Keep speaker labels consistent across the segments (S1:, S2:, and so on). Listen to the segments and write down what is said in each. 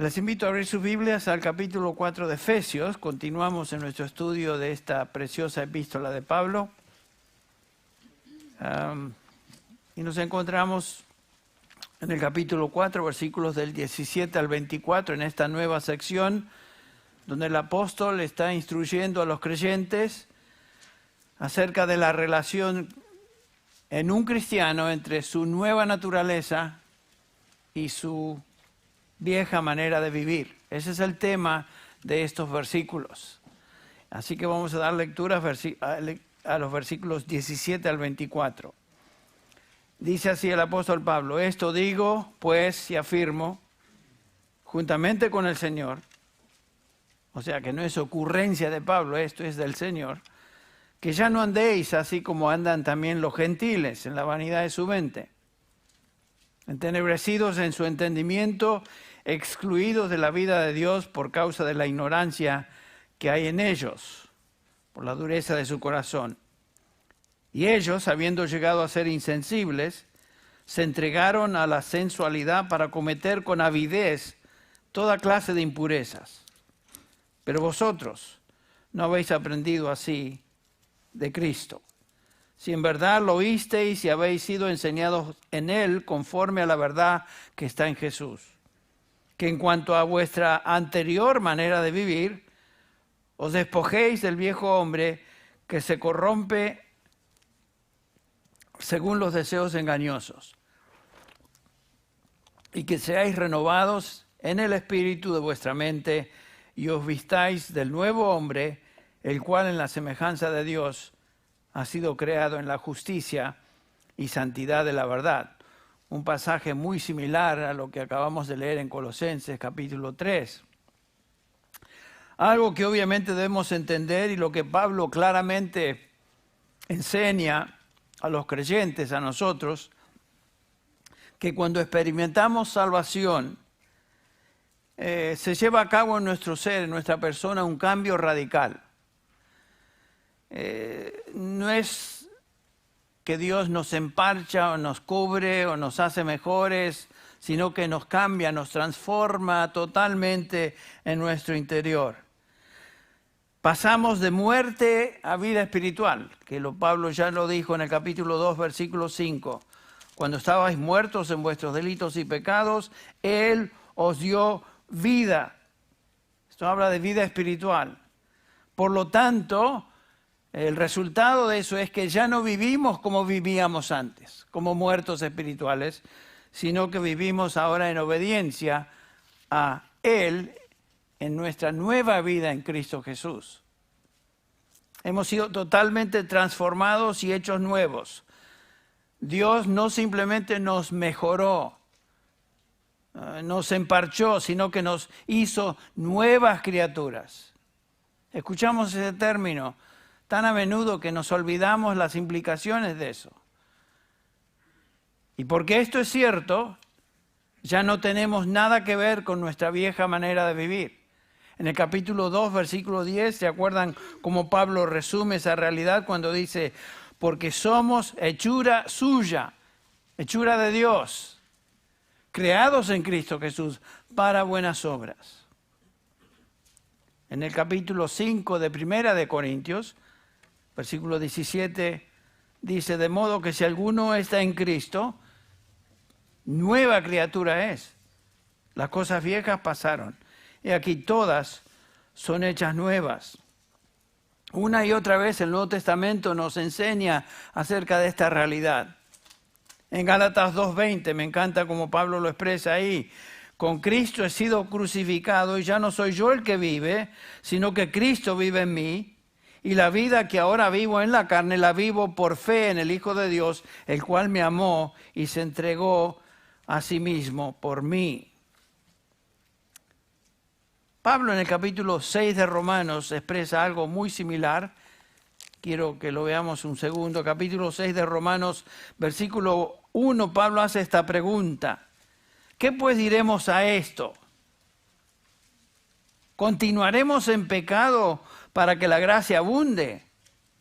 S1: Les invito a abrir sus Biblias al capítulo 4 de Efesios. Continuamos en nuestro estudio de esta preciosa epístola de Pablo. Y nos encontramos en el capítulo 4, versículos del 17 al 24, en esta nueva sección donde el apóstol está instruyendo a los creyentes acerca de la relación en un cristiano entre su nueva naturaleza y su vieja manera de vivir. Ese es el tema de estos versículos. Así que vamos a dar lectura a los versículos 17 al 24. Dice así el apóstol Pablo: esto digo, pues, y afirmo, juntamente con el Señor, o sea que no es ocurrencia de Pablo, esto es del Señor, que ya no andéis así como andan también los gentiles en la vanidad de su mente, entenebrecidos en su entendimiento, excluidos de la vida de Dios por causa de la ignorancia que hay en ellos, por la dureza de su corazón. Y ellos, habiendo llegado a ser insensibles, se entregaron a la sensualidad para cometer con avidez toda clase de impurezas. Pero vosotros no habéis aprendido así de Cristo. Si en verdad lo oísteis y habéis sido enseñados en Él conforme a la verdad que está en Jesús, que en cuanto a vuestra anterior manera de vivir, os despojéis del viejo hombre que se corrompe según los deseos engañosos, y que seáis renovados en el espíritu de vuestra mente y os vistáis del nuevo hombre, el cual en la semejanza de Dios ha sido creado en la justicia y santidad de la verdad. Un pasaje muy similar a lo que acabamos de leer en Colosenses capítulo 3. Algo que obviamente debemos entender y lo que Pablo claramente enseña a los creyentes, a nosotros, que cuando experimentamos salvación, se lleva a cabo en nuestro ser, en nuestra persona, un cambio radical. No es que Dios nos emparcha o nos cubre o nos hace mejores, sino que nos cambia, nos transforma totalmente en nuestro interior. Pasamos de muerte a vida espiritual, que Pablo ya lo dijo en el capítulo 2, versículo 5. Cuando estabais muertos en vuestros delitos y pecados, Él os dio vida. Esto habla de vida espiritual. Por lo tanto, el resultado de eso es que ya no vivimos como vivíamos antes, como muertos espirituales, sino que vivimos ahora en obediencia a Él en nuestra nueva vida en Cristo Jesús. Hemos sido totalmente transformados y hechos nuevos. Dios no simplemente nos mejoró, nos emparchó, sino que nos hizo nuevas criaturas. Escuchamos ese término tan a menudo que nos olvidamos las implicaciones de eso. Y porque esto es cierto, ya no tenemos nada que ver con nuestra vieja manera de vivir. En el capítulo 2, versículo 10, ¿se acuerdan cómo Pablo resume esa realidad cuando dice: porque somos hechura suya, hechura de Dios, creados en Cristo Jesús para buenas obras? En el capítulo 5 de Primera de Corintios, versículo 17, dice: de modo que si alguno está en Cristo, nueva criatura es. Las cosas viejas pasaron, y aquí todas son hechas nuevas. Una y otra vez el Nuevo Testamento nos enseña acerca de esta realidad. En Gálatas 2:20, me encanta como Pablo lo expresa ahí: con Cristo he sido crucificado y ya no soy yo el que vive, sino que Cristo vive en mí. Y la vida que ahora vivo en la carne, la vivo por fe en el Hijo de Dios, el cual me amó y se entregó a sí mismo por mí. Pablo en el capítulo 6 de Romanos expresa algo muy similar. Quiero que lo veamos un segundo. Capítulo 6 de Romanos, versículo 1, Pablo hace esta pregunta: ¿qué pues diremos a esto? ¿Continuaremos en pecado para que la gracia abunde?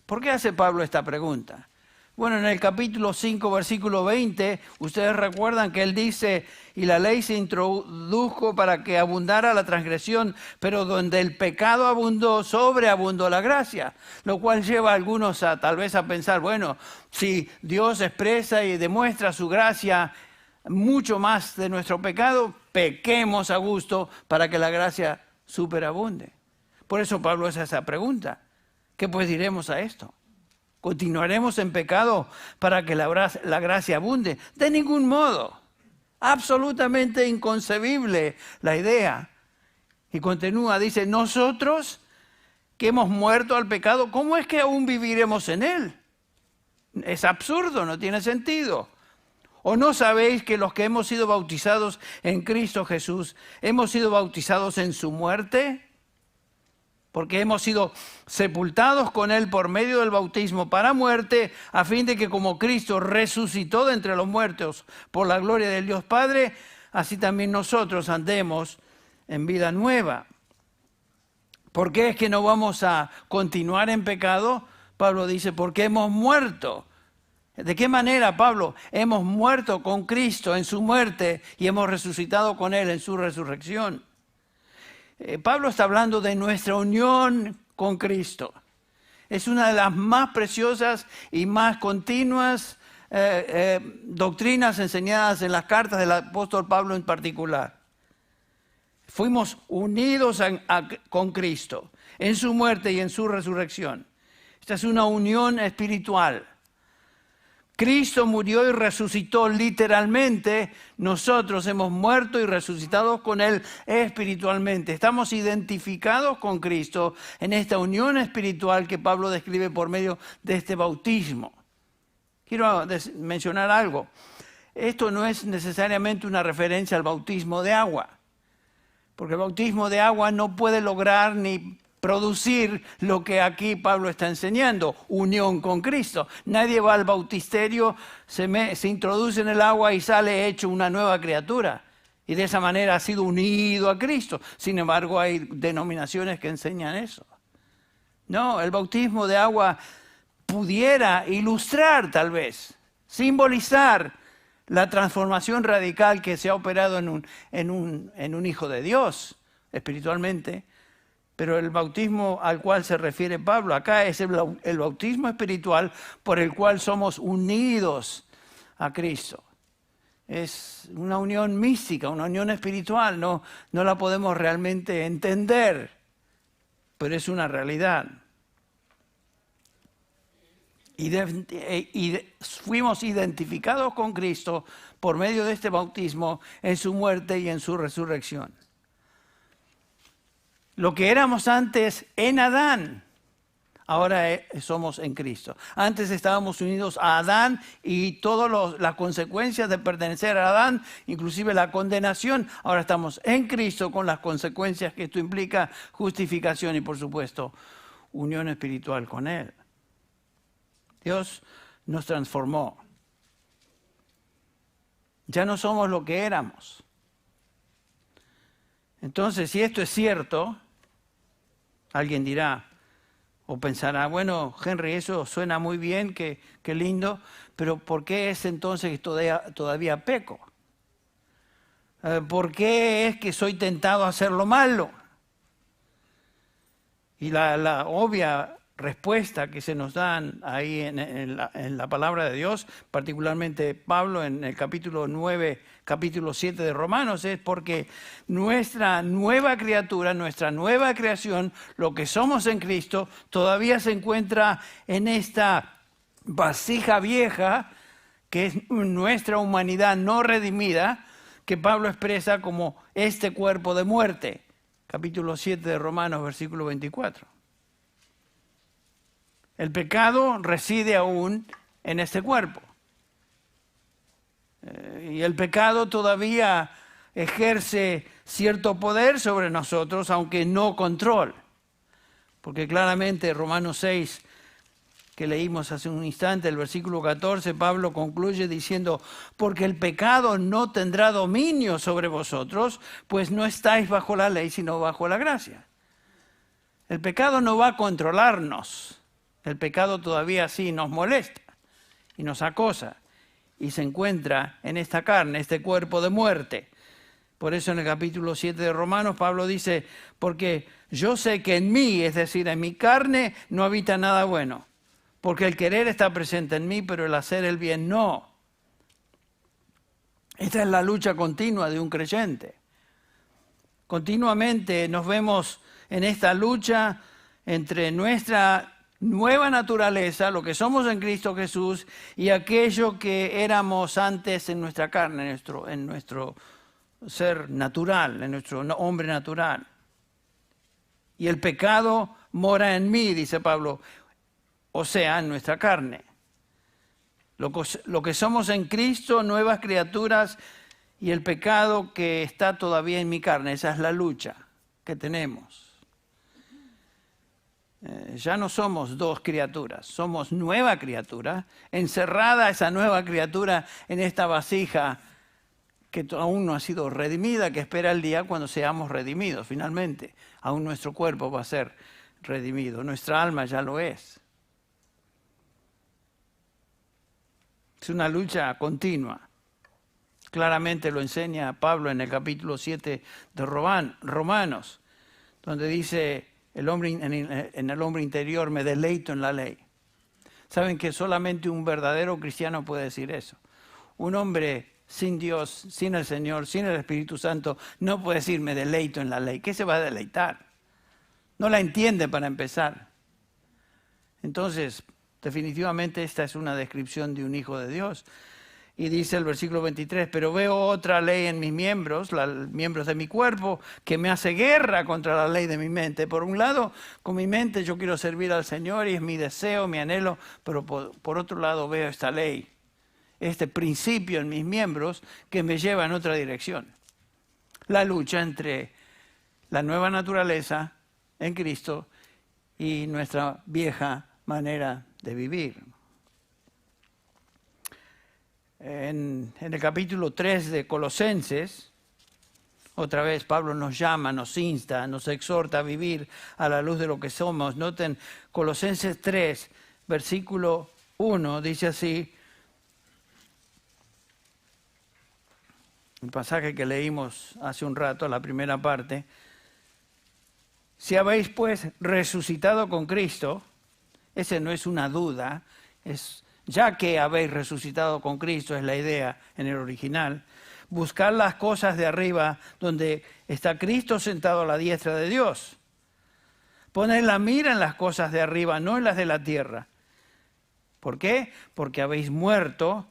S1: ¿Por qué hace Pablo esta pregunta? Bueno, en el capítulo 5, versículo 20, ustedes recuerdan que él dice, y la ley se introdujo para que abundara la transgresión, pero donde el pecado abundó, sobreabundó la gracia, lo cual lleva a algunos tal vez a pensar, bueno, si Dios expresa y demuestra su gracia mucho más de nuestro pecado, pequemos a gusto para que la gracia superabunde. Por eso Pablo hace esa pregunta. ¿Qué pues diremos a esto? ¿Continuaremos en pecado para que la gracia abunde? De ningún modo. Absolutamente inconcebible la idea. Y continúa, dice, nosotros que hemos muerto al pecado, ¿cómo es que aún viviremos en él? Es absurdo, no tiene sentido. ¿O no sabéis que los que hemos sido bautizados en Cristo Jesús, hemos sido bautizados en su muerte? Porque hemos sido sepultados con él por medio del bautismo para muerte, a fin de que como Cristo resucitó de entre los muertos por la gloria del Dios Padre, así también nosotros andemos en vida nueva. ¿Por qué es que no vamos a continuar en pecado? Pablo dice, porque hemos muerto. ¿De qué manera, Pablo? Hemos muerto con Cristo en su muerte y hemos resucitado con él en su resurrección. Pablo está hablando de nuestra unión con Cristo. Es una de las más preciosas y más continuas doctrinas enseñadas en las cartas del apóstol Pablo en particular. Fuimos unidos con Cristo en su muerte y en su resurrección. Esta es una unión espiritual. Cristo murió y resucitó literalmente, nosotros hemos muerto y resucitado con Él espiritualmente. Estamos identificados con Cristo en esta unión espiritual que Pablo describe por medio de este bautismo. Quiero mencionar algo. Esto no es necesariamente una referencia al bautismo de agua, porque el bautismo de agua no puede lograr ni producir lo que aquí Pablo está enseñando, unión con Cristo. Nadie va al bautisterio, se introduce en el agua y sale hecho una nueva criatura. Y de esa manera ha sido unido a Cristo. Sin embargo, hay denominaciones que enseñan eso. No, el bautismo de agua pudiera ilustrar tal vez, simbolizar la transformación radical que se ha operado en un hijo de Dios espiritualmente. Pero el bautismo al cual se refiere Pablo acá es el bautismo espiritual por el cual somos unidos a Cristo. Es una unión mística, una unión espiritual, no la podemos realmente entender, pero es una realidad. Y fuimos identificados con Cristo por medio de este bautismo en su muerte y en su resurrección. Lo que éramos antes en Adán, ahora somos en Cristo. Antes estábamos unidos a Adán y todas las consecuencias de pertenecer a Adán, inclusive la condenación. Ahora estamos en Cristo con las consecuencias que esto implica, justificación y por supuesto unión espiritual con Él. Dios nos transformó. Ya no somos lo que éramos. Entonces, si esto es cierto, alguien dirá o pensará, bueno, Henry, eso suena muy bien, qué lindo, pero ¿por qué es entonces que todavía peco? ¿Por qué es que soy tentado a hacer lo malo? Y la obvia respuesta que se nos dan ahí en la palabra de Dios, particularmente Pablo en el capítulo 9, capítulo 7 de Romanos, es porque nuestra nueva criatura, nuestra nueva creación, lo que somos en Cristo, todavía se encuentra en esta vasija vieja, que es nuestra humanidad no redimida, que Pablo expresa como este cuerpo de muerte. Capítulo 7 de Romanos, versículo 24. El pecado reside aún en este cuerpo. Y el pecado todavía ejerce cierto poder sobre nosotros, aunque no control. Porque claramente Romanos 6, que leímos hace un instante, el versículo 14, Pablo concluye diciendo, porque el pecado no tendrá dominio sobre vosotros, pues no estáis bajo la ley, sino bajo la gracia. El pecado no va a controlarnos. El pecado todavía sí nos molesta y nos acosa y se encuentra en esta carne, este cuerpo de muerte. Por eso en el capítulo 7 de Romanos Pablo dice, porque yo sé que en mí, es decir, en mi carne, no habita nada bueno. Porque el querer está presente en mí, pero el hacer el bien no. Esta es la lucha continua de un creyente. Continuamente nos vemos en esta lucha entre nuestra nueva naturaleza, lo que somos en Cristo Jesús, y aquello que éramos antes en nuestra carne, en nuestro ser natural, en nuestro hombre natural. Y el pecado mora en mí, dice Pablo, o sea, en nuestra carne. Lo que somos en Cristo, nuevas criaturas, y el pecado que está todavía en mi carne, esa es la lucha que tenemos. Ya no somos dos criaturas, somos nueva criatura, encerrada esa nueva criatura en esta vasija que aún no ha sido redimida, que espera el día cuando seamos redimidos. Finalmente, aún nuestro cuerpo va a ser redimido, nuestra alma ya lo es. Es una lucha continua. Claramente lo enseña Pablo en el capítulo 7 de Romanos, donde dice, en el hombre interior me deleito en la ley. Saben que solamente un verdadero cristiano puede decir eso. Un hombre sin Dios, sin el Señor, sin el Espíritu Santo, no puede decir me deleito en la ley. ¿Qué se va a deleitar? No la entiende para empezar. Entonces, definitivamente esta es una descripción de un hijo de Dios. Y dice el versículo 23, pero veo otra ley en mis miembros, miembros de mi cuerpo, que me hace guerra contra la ley de mi mente. Por un lado, con mi mente yo quiero servir al Señor y es mi deseo, mi anhelo, pero por otro lado veo esta ley, este principio en mis miembros que me lleva en otra dirección. La lucha entre la nueva naturaleza en Cristo y nuestra vieja manera de vivir. En el capítulo 3 de Colosenses, otra vez Pablo nos llama, nos insta, nos exhorta a vivir a la luz de lo que somos. Noten, Colosenses 3, versículo 1, dice así, el pasaje que leímos hace un rato, la primera parte, si habéis pues resucitado con Cristo, ese no es una duda, ya que habéis resucitado con Cristo, es la idea en el original, buscar las cosas de arriba donde está Cristo sentado a la diestra de Dios. Poner la mira en las cosas de arriba, no en las de la tierra. ¿Por qué? Porque habéis muerto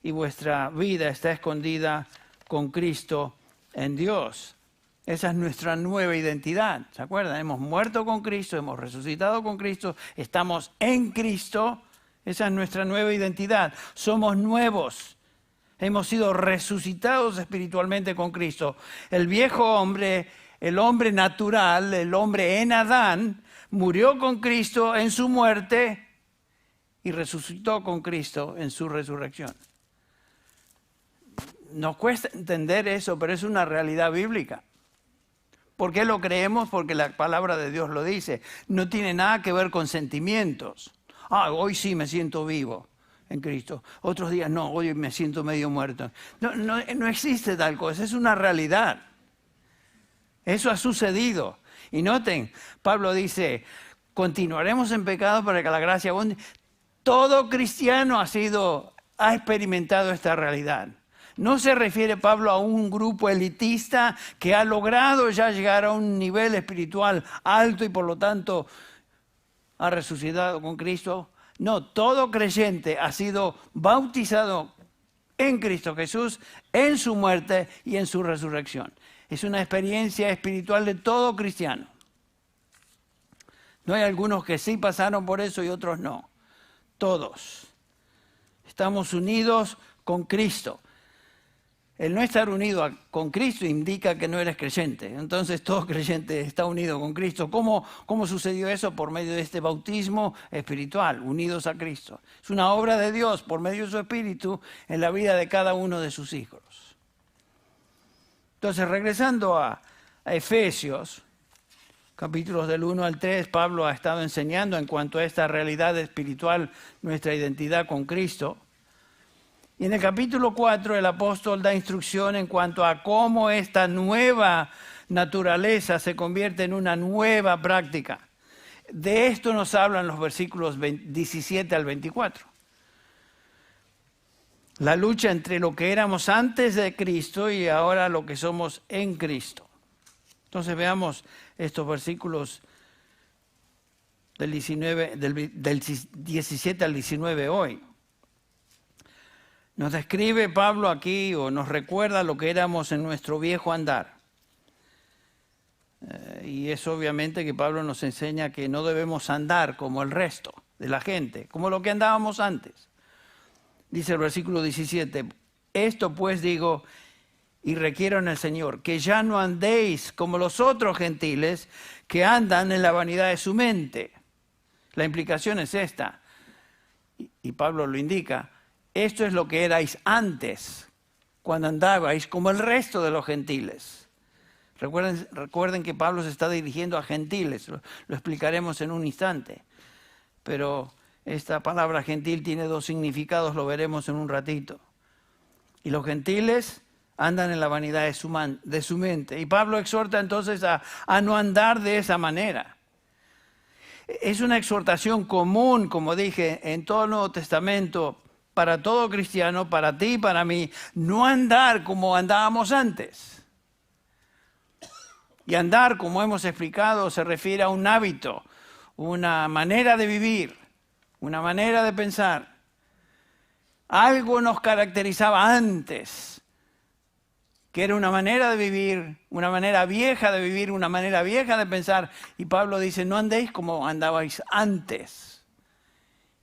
S1: y vuestra vida está escondida con Cristo en Dios. Esa es nuestra nueva identidad, ¿se acuerdan? Hemos muerto con Cristo, hemos resucitado con Cristo, estamos en Cristo. Esa es nuestra nueva identidad. Somos nuevos. Hemos sido resucitados espiritualmente con Cristo. El viejo hombre, el hombre natural, el hombre en Adán, murió con Cristo en su muerte y resucitó con Cristo en su resurrección. Nos cuesta entender eso, pero es una realidad bíblica. ¿Por qué lo creemos? Porque la palabra de Dios lo dice. No tiene nada que ver con sentimientos. Hoy sí me siento vivo en Cristo. Otros días no, hoy me siento medio muerto. No existe tal cosa, es una realidad. Eso ha sucedido. Y noten, Pablo dice, continuaremos en pecado para que la gracia abunde. Todo cristiano ha experimentado esta realidad. No se refiere Pablo a un grupo elitista que ha logrado ya llegar a un nivel espiritual alto y por lo tanto ha resucitado con Cristo. No, todo creyente ha sido bautizado en Cristo Jesús, en su muerte y en su resurrección. Es una experiencia espiritual de todo cristiano. No hay algunos que sí pasaron por eso y otros no. Todos. Estamos unidos con Cristo. El no estar unido con Cristo indica que no eres creyente. Entonces todo creyente está unido con Cristo. ¿Cómo sucedió eso? Por medio de este bautismo espiritual, unidos a Cristo. Es una obra de Dios por medio de su Espíritu en la vida de cada uno de sus hijos. Entonces, regresando a Efesios, capítulos del 1 al 3, Pablo ha estado enseñando en cuanto a esta realidad espiritual, nuestra identidad con Cristo. Y en el capítulo 4 el apóstol da instrucción en cuanto a cómo esta nueva naturaleza se convierte en una nueva práctica. De esto nos hablan los versículos 17 al 24. La lucha entre lo que éramos antes de Cristo y ahora lo que somos en Cristo. Entonces veamos estos versículos del 17 al 19 hoy. Nos describe Pablo aquí, o nos recuerda lo que éramos en nuestro viejo andar. Y es obviamente que Pablo nos enseña que no debemos andar como el resto de la gente, como lo que andábamos antes. Dice el versículo 17, esto pues digo y requiero en el Señor, que ya no andéis como los otros gentiles que andan en la vanidad de su mente. La implicación es esta, y Pablo lo indica. Esto es lo que erais antes, cuando andabais como el resto de los gentiles. Recuerden que Pablo se está dirigiendo a gentiles, lo explicaremos en un instante. Pero esta palabra gentil tiene dos significados, lo veremos en un ratito. Y los gentiles andan en la vanidad de su mente. Y Pablo exhorta entonces a no andar de esa manera. Es una exhortación común, como dije, en todo el Nuevo Testamento, para todo cristiano, para ti y para mí, no andar como andábamos antes. Y andar, como hemos explicado, se refiere a un hábito, una manera de vivir, una manera de pensar. Algo nos caracterizaba antes, que era una manera de vivir, una manera vieja de vivir, una manera vieja de pensar. Y Pablo dice, no andéis como andabais antes.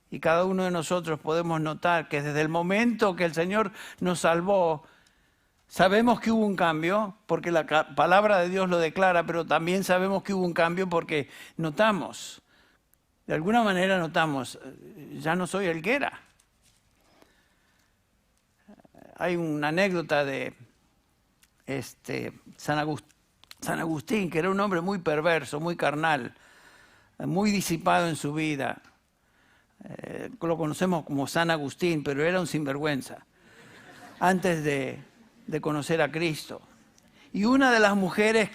S1: Y cada uno de nosotros podemos notar que desde el momento que el Señor nos salvó, sabemos que hubo un cambio, porque la palabra de Dios lo declara, pero también sabemos que hubo un cambio porque notamos, de alguna manera notamos, ya no soy el que era. Hay una anécdota de San Agustín, que era un hombre muy perverso, muy carnal, muy disipado en su vida. Lo conocemos como San Agustín, pero era un sinvergüenza antes de conocer a Cristo. Y una de las mujeres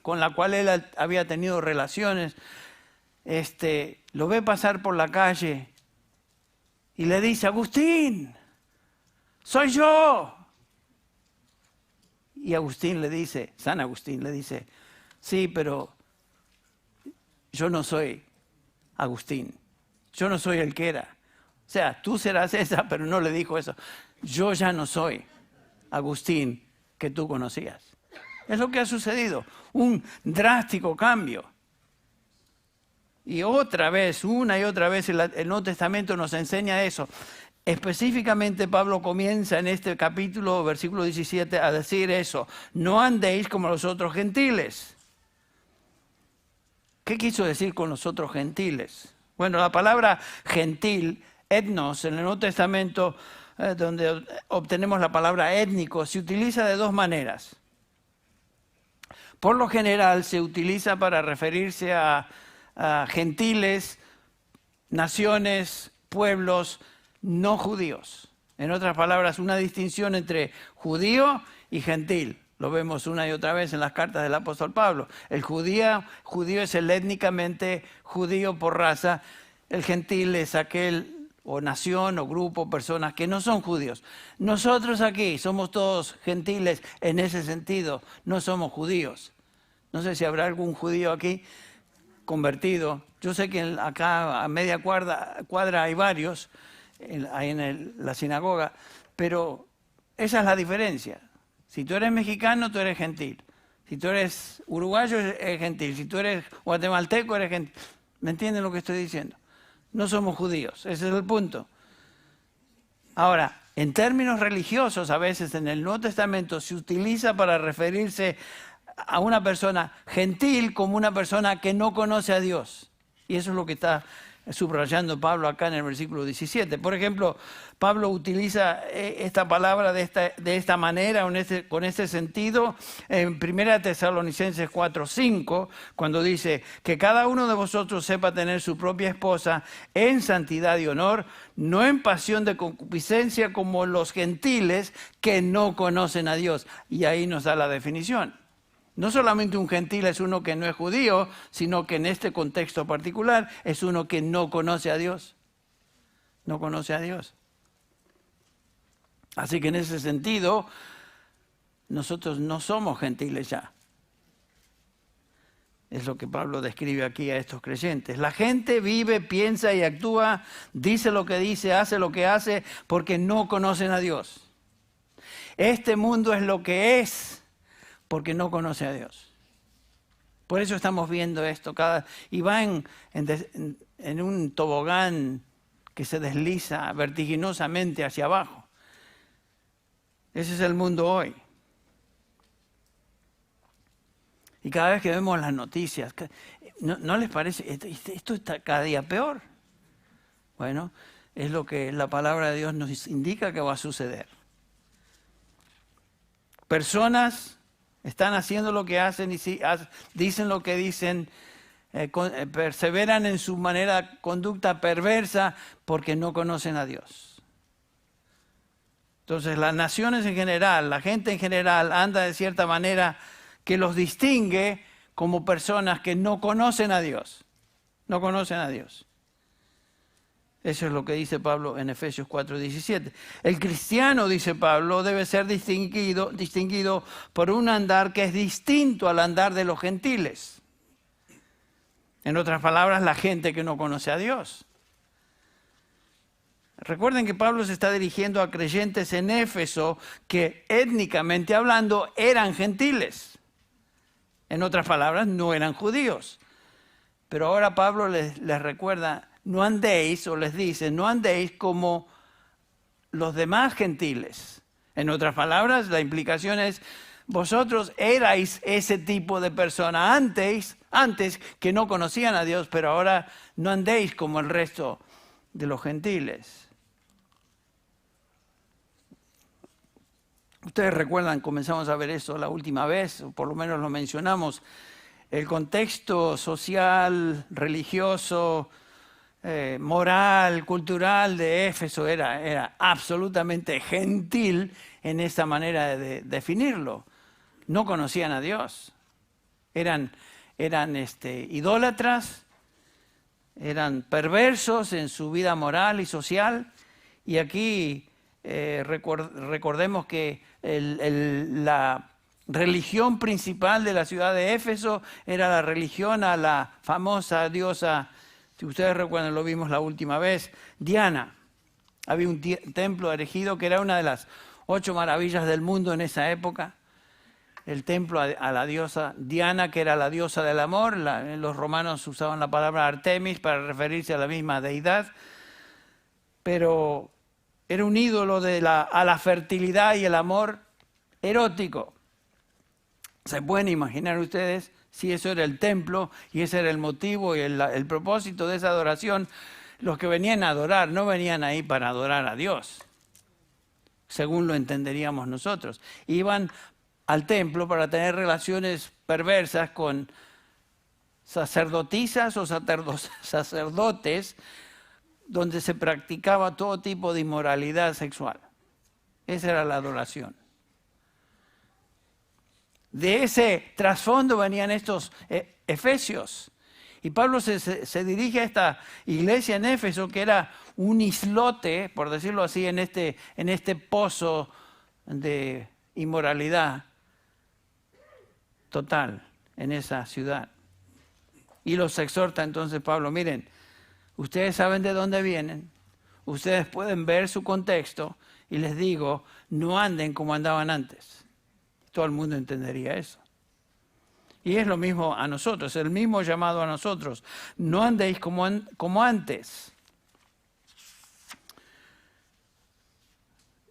S1: con la cual él había tenido relaciones, lo ve pasar por la calle y le dice, Agustín, soy yo. Y San Agustín le dice, sí, pero yo no soy Agustín. Yo no soy el que era. O sea, tú serás esa, pero no le dijo eso. Yo ya no soy Agustín que tú conocías. Es lo que ha sucedido. Un drástico cambio. Y otra vez, una y otra vez, el Nuevo Testamento nos enseña eso. Específicamente Pablo comienza en este capítulo, versículo 17, a decir eso. No andéis como los otros gentiles. ¿Qué quiso decir con los otros gentiles? Bueno, la palabra gentil, etnos, en el Nuevo Testamento, donde obtenemos la palabra étnico, se utiliza de dos maneras. Por lo general se utiliza para referirse a gentiles, naciones, pueblos no judíos. En otras palabras, una distinción entre judío y gentil. Lo vemos una y otra vez en las cartas del apóstol Pablo. El judío es el étnicamente judío por raza. El gentil es aquel o nación o grupo, personas que no son judíos. Nosotros aquí somos todos gentiles en ese sentido, no somos judíos. No sé si habrá algún judío aquí convertido. Yo sé que acá a media cuadra hay varios, ahí en la sinagoga, pero esa es la diferencia. Si tú eres mexicano, tú eres gentil. Si tú eres uruguayo, eres gentil. Si tú eres guatemalteco, eres gentil. ¿Me entienden lo que estoy diciendo? No somos judíos, ese es el punto. Ahora, en términos religiosos, a veces en el Nuevo Testamento se utiliza para referirse a una persona gentil como una persona que no conoce a Dios. Y eso es lo que está subrayando Pablo acá en el versículo 17. Por ejemplo, Pablo utiliza esta palabra de esta manera, con este sentido, en 1 Tesalonicenses 4:5, cuando dice que cada uno de vosotros sepa tener su propia esposa en santidad y honor, no en pasión de concupiscencia como los gentiles que no conocen a Dios. Y ahí nos da la definición. No solamente un gentil es uno que no es judío, sino que en este contexto particular es uno que no conoce a Dios. No conoce a Dios. Así que en ese sentido, nosotros no somos gentiles ya. Es lo que Pablo describe aquí a estos creyentes. La gente vive, piensa y actúa, dice lo que dice, hace lo que hace, porque no conocen a Dios. Este mundo es lo que es, porque no conoce a Dios. Por eso estamos viendo esto. Y va en un tobogán que se desliza vertiginosamente hacia abajo. Ese es el mundo hoy. Y cada vez que vemos las noticias, ¿no les parece? Esto está cada día peor. Bueno, es lo que la palabra de Dios nos indica que va a suceder. Personas están haciendo lo que hacen y dicen lo que dicen, perseveran en su conducta perversa porque no conocen a Dios. Entonces las naciones en general, la gente en general anda de cierta manera que los distingue como personas que no conocen a Dios. No conocen a Dios. Eso es lo que dice Pablo en Efesios 4:17. El cristiano, dice Pablo, debe ser distinguido por un andar que es distinto al andar de los gentiles. En otras palabras, la gente que no conoce a Dios. Recuerden que Pablo se está dirigiendo a creyentes en Éfeso que étnicamente hablando eran gentiles. En otras palabras, no eran judíos. Pero ahora Pablo les recuerda: no andéis, o les dice, no andéis como los demás gentiles. En otras palabras, la implicación es, vosotros erais ese tipo de persona antes que no conocían a Dios, pero ahora no andéis como el resto de los gentiles. Ustedes recuerdan, comenzamos a ver eso la última vez, o por lo menos lo mencionamos, el contexto social, religioso, moral, cultural de Éfeso era absolutamente gentil en esa manera de definirlo. No conocían a Dios. Eran idólatras, eran perversos en su vida moral y social. Y aquí recordemos que la religión principal de la ciudad de Éfeso era la religión a la famosa diosa, si ustedes recuerdan, lo vimos la última vez, Diana. Había un templo erigido que era una de las 8 maravillas del mundo en esa época. El templo a la diosa Diana, que era la diosa del amor. Los romanos usaban la palabra Artemis para referirse a la misma deidad. Pero era un ídolo a la fertilidad y el amor erótico. ¿Se pueden imaginar ustedes si eso era el templo y ese era el motivo y el propósito de esa adoración? Los que venían a adorar no venían ahí para adorar a Dios, según lo entenderíamos nosotros. Iban al templo para tener relaciones perversas con sacerdotisas o sacerdotes, donde se practicaba todo tipo de inmoralidad sexual. Esa era la adoración. De ese trasfondo venían estos efesios. Y Pablo se dirige a esta iglesia en Éfeso, que era un islote, por decirlo así, en este pozo de inmoralidad total en esa ciudad. Y los exhorta entonces Pablo: miren, ustedes saben de dónde vienen, ustedes pueden ver su contexto, y les digo, no anden como andaban antes. Todo el mundo entendería eso. Y es lo mismo a nosotros, el mismo llamado a nosotros. No andéis como antes.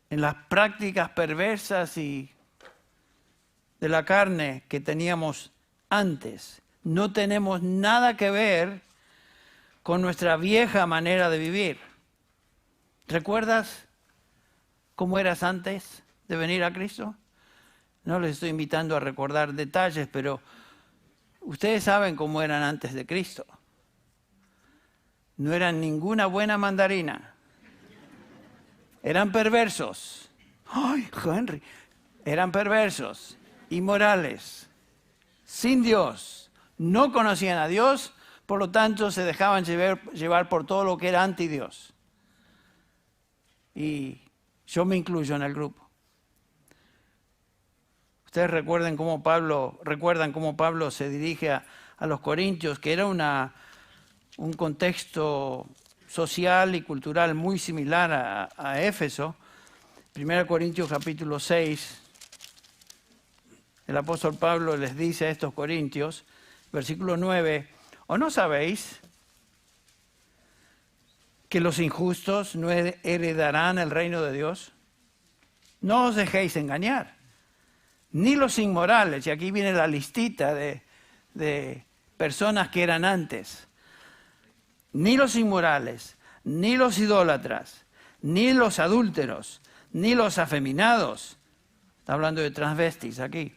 S1: En las prácticas perversas y de la carne que teníamos antes. No tenemos nada que ver con nuestra vieja manera de vivir. ¿Recuerdas cómo eras antes de venir a Cristo? No les estoy invitando a recordar detalles, pero ustedes saben cómo eran antes de Cristo. No eran ninguna buena mandarina. Eran perversos. ¡Ay, Henry! Eran perversos, inmorales, sin Dios. No conocían a Dios, por lo tanto se dejaban llevar por todo lo que era anti Dios. Y yo me incluyo en el grupo. Ustedes recuerdan cómo Pablo se dirige a los corintios, que era un contexto social y cultural muy similar a Éfeso. 1 Corintios capítulo 6, el apóstol Pablo les dice a estos corintios, versículo 9, ¿o no sabéis que los injustos no heredarán el reino de Dios? No os dejéis engañar, ni los inmorales, y aquí viene la listita de personas que eran antes, ni los inmorales, ni los idólatras, ni los adúlteros, ni los afeminados, está hablando de transvestis aquí,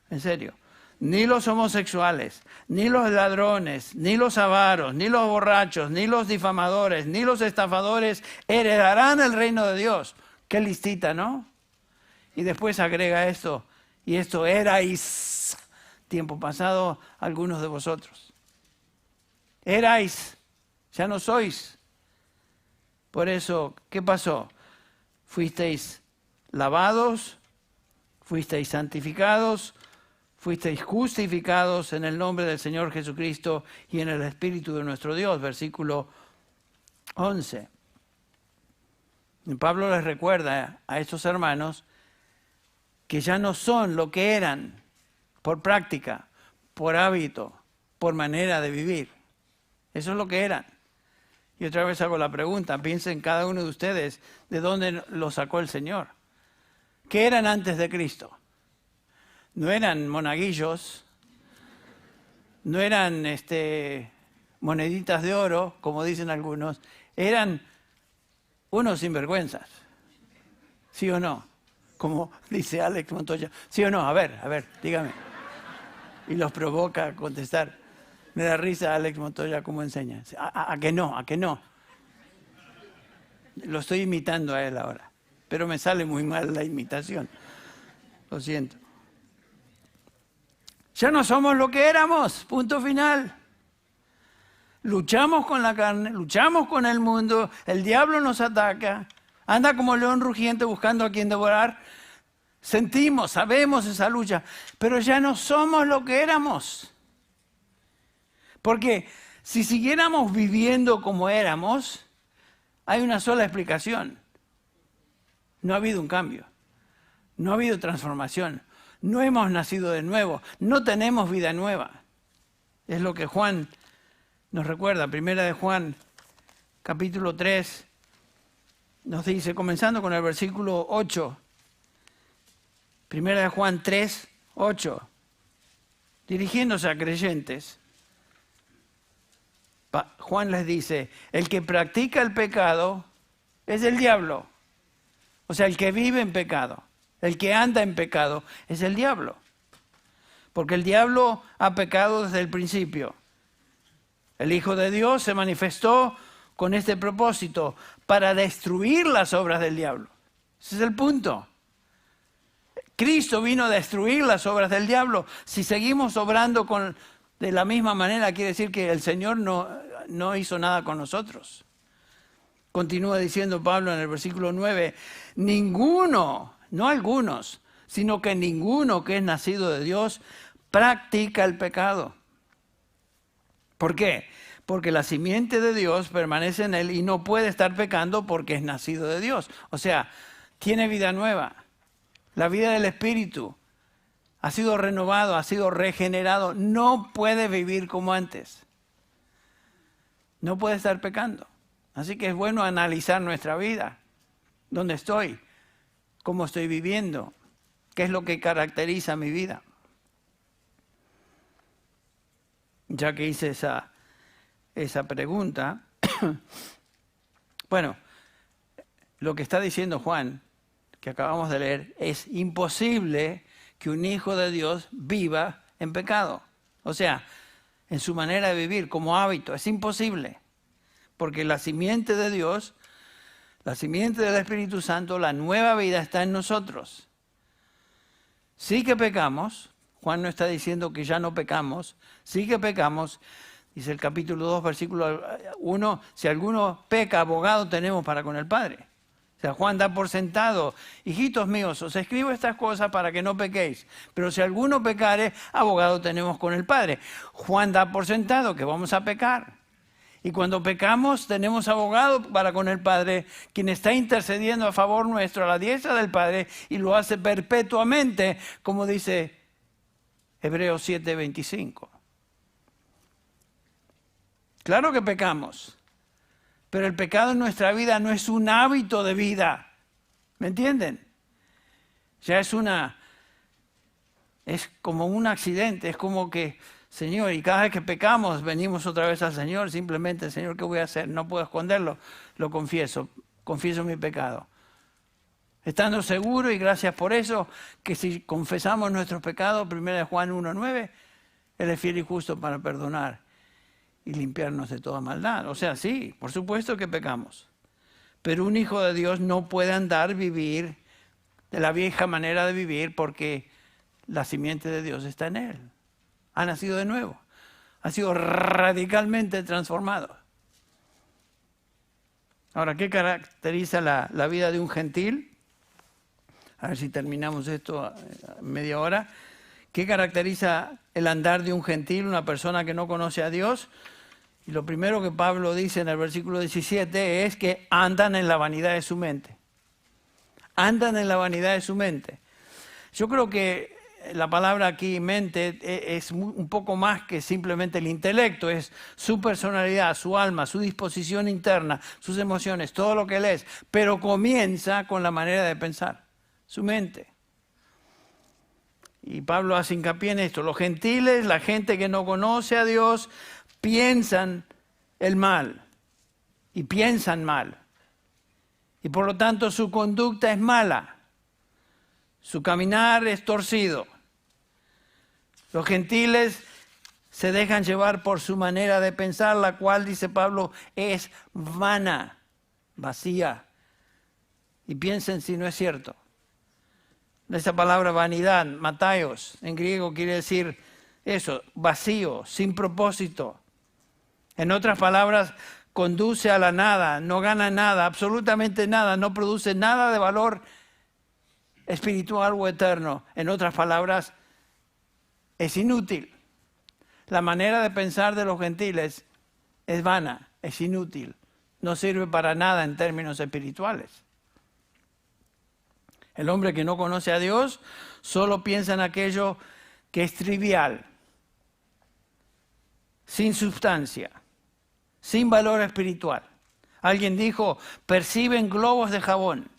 S1: en serio, ni los homosexuales, ni los ladrones, ni los avaros, ni los borrachos, ni los difamadores, ni los estafadores heredarán el reino de Dios. Qué listita, ¿no? Y después agrega esto, y esto erais, tiempo pasado, algunos de vosotros. Erais, ya no sois. Por eso, ¿qué pasó? Fuisteis lavados, fuisteis santificados, fuisteis justificados en el nombre del Señor Jesucristo y en el Espíritu de nuestro Dios. Versículo 11. Y Pablo les recuerda a estos hermanos que ya no son lo que eran por práctica, por hábito, por manera de vivir. Eso es lo que eran. Y otra vez hago la pregunta, piensen cada uno de ustedes de dónde lo sacó el Señor. ¿Qué eran antes de Cristo? No eran monaguillos, no eran moneditas de oro, como dicen algunos, eran unos sinvergüenzas. ¿Sí o no? Como dice Alex Montoya. ¿Sí o no? A ver, dígame. Y los provoca a contestar. Me da risa Alex Montoya cómo enseña. ¿A que no? ¿A que no? Lo estoy imitando a él ahora. Pero me sale muy mal la imitación. Lo siento. Ya no somos lo que éramos. Punto final. Luchamos con la carne, luchamos con el mundo. El diablo nos ataca. Anda como león rugiente buscando a quien devorar. Sentimos, sabemos esa lucha. Pero ya no somos lo que éramos. Porque si siguiéramos viviendo como éramos, hay una sola explicación. No ha habido un cambio. No ha habido transformación. No hemos nacido de nuevo. No tenemos vida nueva. Es lo que Juan nos recuerda. Primera de Juan, capítulo 3, nos dice, comenzando con el versículo 8. Primera de Juan 3, 8. Dirigiéndose a creyentes, Juan les dice, el que practica el pecado es el diablo. O sea, el que vive en pecado, el que anda en pecado es el diablo. Porque el diablo ha pecado desde el principio. El Hijo de Dios se manifestó con este propósito, para destruir las obras del diablo. Ese es el punto. Cristo vino a destruir las obras del diablo. Si seguimos obrando de la misma manera, quiere decir que el Señor no hizo nada con nosotros. Continúa diciendo Pablo en el versículo 9, ninguno, no algunos, sino que ninguno que es nacido de Dios practica el pecado. ¿Por qué? Porque la simiente de Dios permanece en él y no puede estar pecando porque es nacido de Dios. O sea, tiene vida nueva. La vida del Espíritu ha sido renovado, ha sido regenerado. No puede vivir como antes. No puede estar pecando. Así que es bueno analizar nuestra vida. ¿Dónde estoy? ¿Cómo estoy viviendo? ¿Qué es lo que caracteriza mi vida? Ya que hice esa pregunta, bueno, lo que está diciendo Juan, que acabamos de leer, es imposible que un hijo de Dios viva en pecado. O sea, en su manera de vivir, como hábito, es imposible. Porque la simiente de Dios, la simiente del Espíritu Santo, la nueva vida está en nosotros. Sí que pecamos, Juan no está diciendo que ya no pecamos, sí que pecamos, dice el capítulo 2, versículo 1, si alguno peca, abogado tenemos para con el Padre. O sea, Juan da por sentado, hijitos míos, os escribo estas cosas para que no pequéis, pero si alguno pecare, abogado tenemos con el Padre. Juan da por sentado que vamos a pecar. Y cuando pecamos, tenemos abogado para con el Padre, quien está intercediendo a favor nuestro a la diestra del Padre y lo hace perpetuamente, como dice Hebreos 7:25. Claro que pecamos, pero el pecado en nuestra vida no es un hábito de vida. ¿Me entienden? Ya es como un accidente, es como que, Señor, y cada vez que pecamos, venimos otra vez al Señor, simplemente, Señor, ¿qué voy a hacer? No puedo esconderlo, lo confieso mi pecado. Estando seguro, y gracias por eso, que si confesamos nuestros pecados, 1 Juan 1:9, Él es fiel y justo para perdonar y limpiarnos de toda maldad. O sea, sí, por supuesto que pecamos. Pero un hijo de Dios no puede vivir de la vieja manera de vivir porque la simiente de Dios está en él. Ha nacido de nuevo. Ha sido radicalmente transformado. Ahora, ¿qué caracteriza la vida de un gentil? A ver si terminamos esto en media hora. ¿Qué caracteriza el andar de un gentil, una persona que no conoce a Dios? Y lo primero que Pablo dice en el versículo 17 es que andan en la vanidad de su mente. Andan en la vanidad de su mente. Yo creo que la palabra aquí, mente, es un poco más que simplemente el intelecto. Es su personalidad, su alma, su disposición interna, sus emociones, todo lo que él es. Pero comienza con la manera de pensar, su mente. Y Pablo hace hincapié en esto. Los gentiles, la gente que no conoce a Dios, piensan el mal y piensan mal. Y por lo tanto su conducta es mala. Su caminar es torcido. Los gentiles se dejan llevar por su manera de pensar, la cual, dice Pablo, es vana, vacía. Y piensen si no es cierto. Esa palabra vanidad, mataios, en griego quiere decir eso, vacío, sin propósito. En otras palabras, conduce a la nada, no gana nada, absolutamente nada, no produce nada de valor espiritual o eterno. En otras palabras, es inútil. La manera de pensar de los gentiles es vana, es inútil, no sirve para nada en términos espirituales. El hombre que no conoce a Dios solo piensa en aquello que es trivial, sin sustancia, sin valor espiritual. Alguien dijo, perciben globos de jabón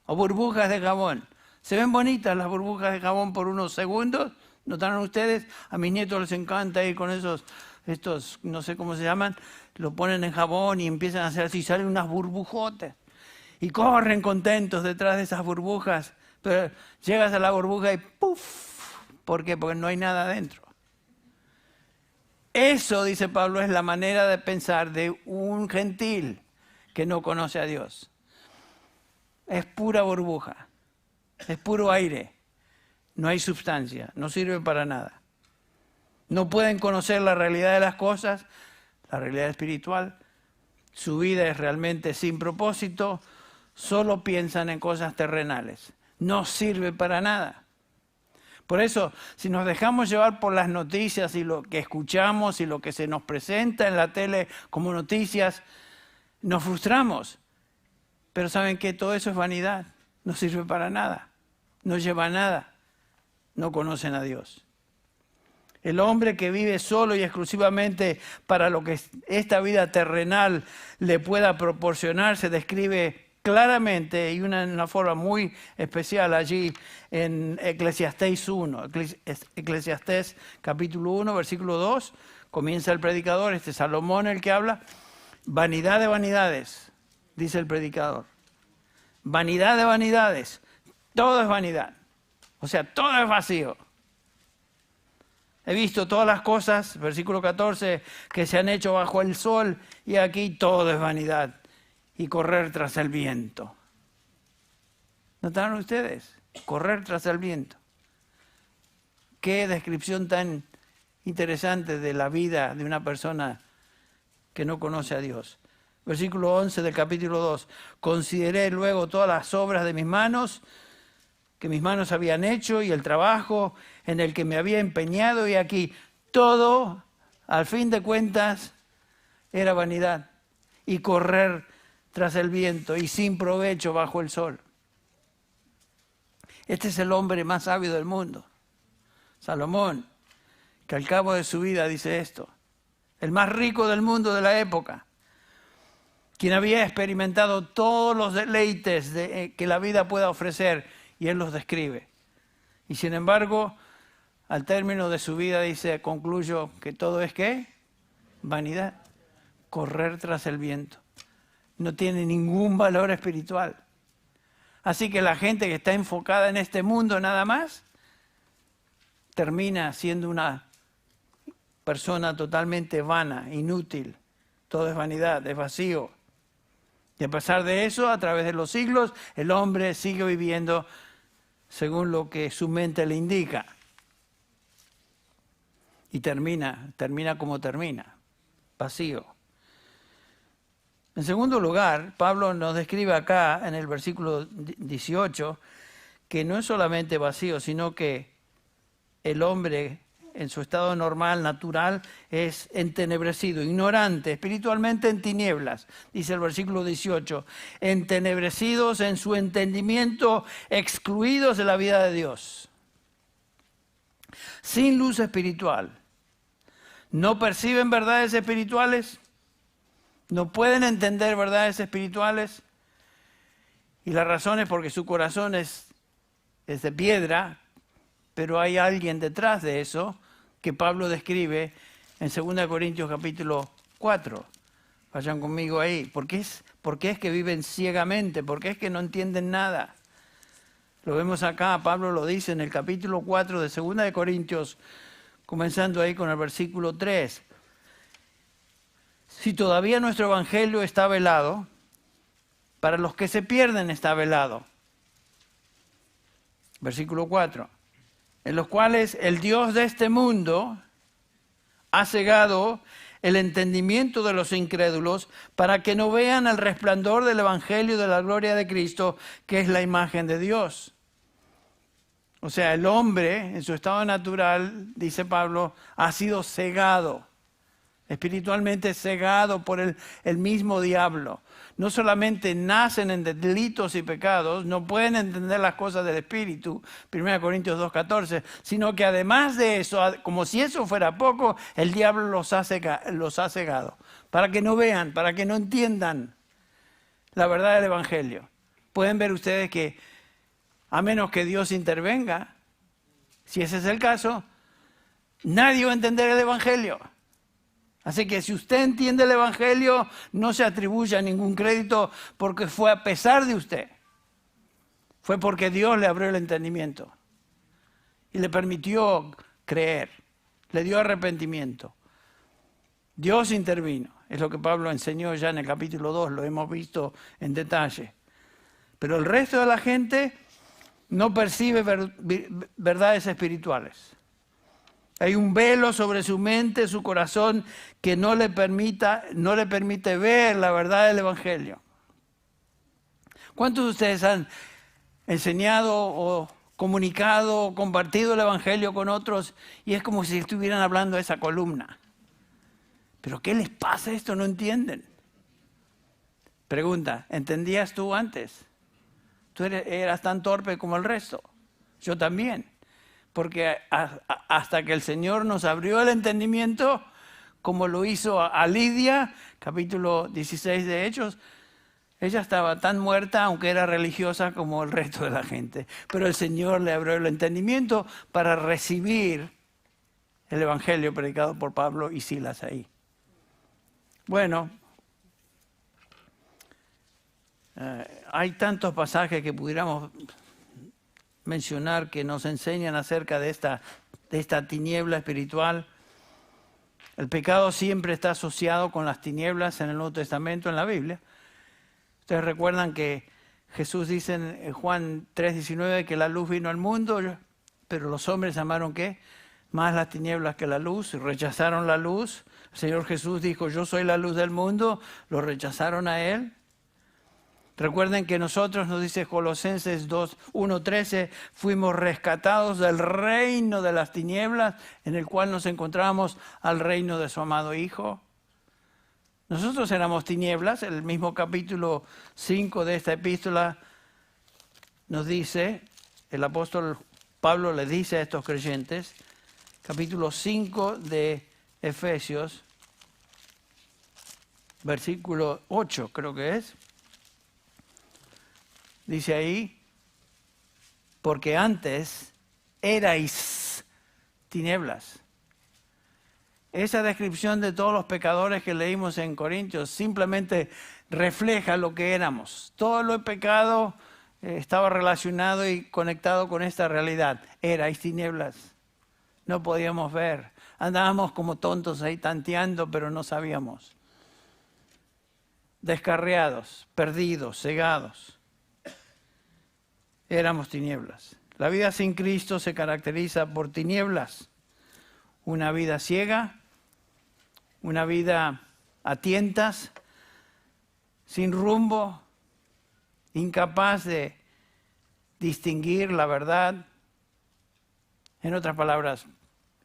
S1: o burbujas de jabón. Se ven bonitas las burbujas de jabón por unos segundos. ¿Notaron ustedes? A mis nietos les encanta ir con estos, no sé cómo se llaman, lo ponen en jabón y empiezan a hacer así, salen unas burbujotes. Y corren contentos detrás de esas burbujas. Pero llegas a la burbuja y ¡puf! ¿Por qué? Porque no hay nada adentro. Eso, dice Pablo, es la manera de pensar de un gentil que no conoce a Dios. Es pura burbuja. Es puro aire. No hay sustancia. No sirve para nada. No pueden conocer la realidad de las cosas, la realidad espiritual. Su vida es realmente sin propósito. Solo piensan en cosas terrenales. No sirve para nada. Por eso, si nos dejamos llevar por las noticias y lo que escuchamos y lo que se nos presenta en la tele como noticias, nos frustramos. Pero ¿saben qué? Todo eso es vanidad. No sirve para nada. No lleva a nada. No conocen a Dios. El hombre que vive solo y exclusivamente para lo que esta vida terrenal le pueda proporcionar se describe claramente y una forma muy especial allí en Eclesiastés 1. Eclesiastés capítulo 1, versículo 2, comienza el predicador, Salomón el que habla. Vanidad de vanidades, dice el predicador. Vanidad de vanidades, todo es vanidad. O sea, todo es vacío. He visto todas las cosas, versículo 14, que se han hecho bajo el sol, y aquí todo es vanidad y correr tras el viento. ¿Notaron ustedes? Correr tras el viento. Qué descripción tan interesante de la vida de una persona que no conoce a Dios. Versículo 11 del capítulo 2. Consideré luego todas las obras de mis manos, que mis manos habían hecho, y el trabajo en el que me había empeñado, y aquí todo, al fin de cuentas, era vanidad y correr tras el viento y sin provecho bajo el sol. Este es el hombre más sabio del mundo, Salomón, que al cabo de su vida dice esto, el más rico del mundo de la época, quien había experimentado todos los deleites que la vida pueda ofrecer, y él los describe. Y sin embargo, al término de su vida dice, concluyo que todo es ¿qué? Vanidad, correr tras el viento. No tiene ningún valor espiritual. Así que la gente que está enfocada en este mundo nada más, termina siendo una persona totalmente vana, inútil. Todo es vanidad, es vacío. Y a pesar de eso, a través de los siglos, el hombre sigue viviendo según lo que su mente le indica. Y termina como termina, vacío. En segundo lugar, Pablo nos describe acá en el versículo 18 que no es solamente vacío, sino que el hombre en su estado normal, natural, es entenebrecido, ignorante, espiritualmente en tinieblas, dice el versículo 18, entenebrecidos en su entendimiento, excluidos de la vida de Dios, sin luz espiritual, no perciben verdades espirituales, no pueden entender verdades espirituales, y la razón es porque su corazón es de piedra, pero hay alguien detrás de eso que Pablo describe en 2 Corintios capítulo 4. Vayan conmigo ahí. ¿Por qué es que viven ciegamente? ¿Por qué es que no entienden nada? Lo vemos acá, Pablo lo dice en el capítulo 4 de 2 Corintios, comenzando ahí con el versículo 3. Si todavía nuestro evangelio está velado, para los que se pierden está velado. Versículo 4. En los cuales el Dios de este mundo ha cegado el entendimiento de los incrédulos para que no vean el resplandor del evangelio de la gloria de Cristo, que es la imagen de Dios. O sea, el hombre en su estado natural, dice Pablo, ha sido cegado, espiritualmente cegado por el mismo diablo. No solamente nacen en delitos y pecados, no pueden entender las cosas del Espíritu, 1 Corintios 2:14, sino que además de eso, como si eso fuera poco, el diablo los ha cegado, para que no vean, para que no entiendan la verdad del Evangelio. Pueden ver ustedes que a menos que Dios intervenga, si ese es el caso, nadie va a entender el Evangelio. Así que si usted entiende el Evangelio, no se atribuya ningún crédito porque fue a pesar de usted. Fue porque Dios le abrió el entendimiento y le permitió creer, le dio arrepentimiento. Dios intervino, es lo que Pablo enseñó ya en el capítulo 2, lo hemos visto en detalle. Pero el resto de la gente no percibe verdades espirituales. Hay un velo sobre su mente, su corazón, que no le permite ver la verdad del Evangelio. ¿Cuántos de ustedes han enseñado o comunicado o compartido el Evangelio con otros y es como si estuvieran hablando a esa columna? ¿Pero qué les pasa esto? No entienden. Pregunta, ¿entendías tú antes? ¿Tú eras tan torpe como el resto? Yo también. Porque hasta que el Señor nos abrió el entendimiento, como lo hizo a Lidia, capítulo 16 de Hechos, Ella estaba tan muerta, aunque era religiosa, como el resto de la gente. Pero el Señor le abrió el entendimiento para recibir el evangelio predicado por Pablo y Silas ahí. Bueno, hay tantos pasajes que pudiéramos mencionar que nos enseñan acerca de esta tiniebla espiritual. El pecado siempre está asociado con las tinieblas en el Nuevo Testamento, en la Biblia. Ustedes recuerdan que Jesús dice en Juan 3:19 que la luz vino al mundo, pero los hombres amaron ¿qué? Más las tinieblas que la luz, y rechazaron la luz. El Señor Jesús dijo, yo soy la luz del mundo, lo rechazaron a Él. Recuerden que nosotros, nos dice Colosenses 1:13, fuimos rescatados del reino de las tinieblas en el cual nos encontramos al reino de su amado Hijo. Nosotros éramos tinieblas. El mismo capítulo 5 de esta epístola nos dice, el apóstol Pablo le dice a estos creyentes, capítulo 5 de Efesios, versículo 8 creo que es, dice ahí, porque antes erais tinieblas. Esa descripción de todos los pecadores que leímos en Corintios simplemente refleja lo que éramos. Todo lo pecado estaba relacionado y conectado con esta realidad. Erais tinieblas. No podíamos ver. Andábamos como tontos ahí tanteando, pero no sabíamos. Descarriados, perdidos, cegados. Éramos tinieblas. La vida sin Cristo se caracteriza por tinieblas. Una vida ciega, una vida a tientas, sin rumbo, incapaz de distinguir la verdad. En otras palabras,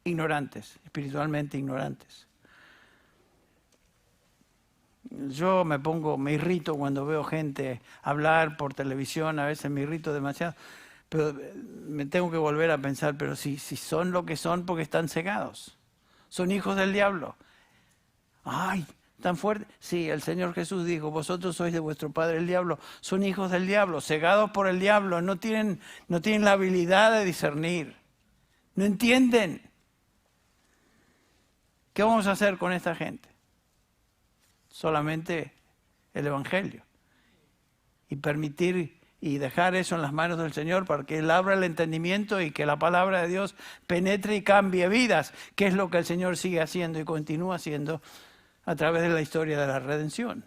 S1: ignorantes, espiritualmente ignorantes. Yo me irrito cuando veo gente hablar por televisión, a veces me irrito demasiado, pero me tengo que volver a pensar, pero si son lo que son porque están cegados, son hijos del diablo. ¡Ay, tan fuerte! Sí, el Señor Jesús dijo, vosotros sois de vuestro padre el diablo, son hijos del diablo, cegados por el diablo, no tienen la habilidad de discernir, no entienden. ¿Qué vamos a hacer con esta gente? Solamente el Evangelio. Y permitir y dejar eso en las manos del Señor para que Él abra el entendimiento y que la palabra de Dios penetre y cambie vidas, que es lo que el Señor sigue haciendo y continúa haciendo a través de la historia de la redención.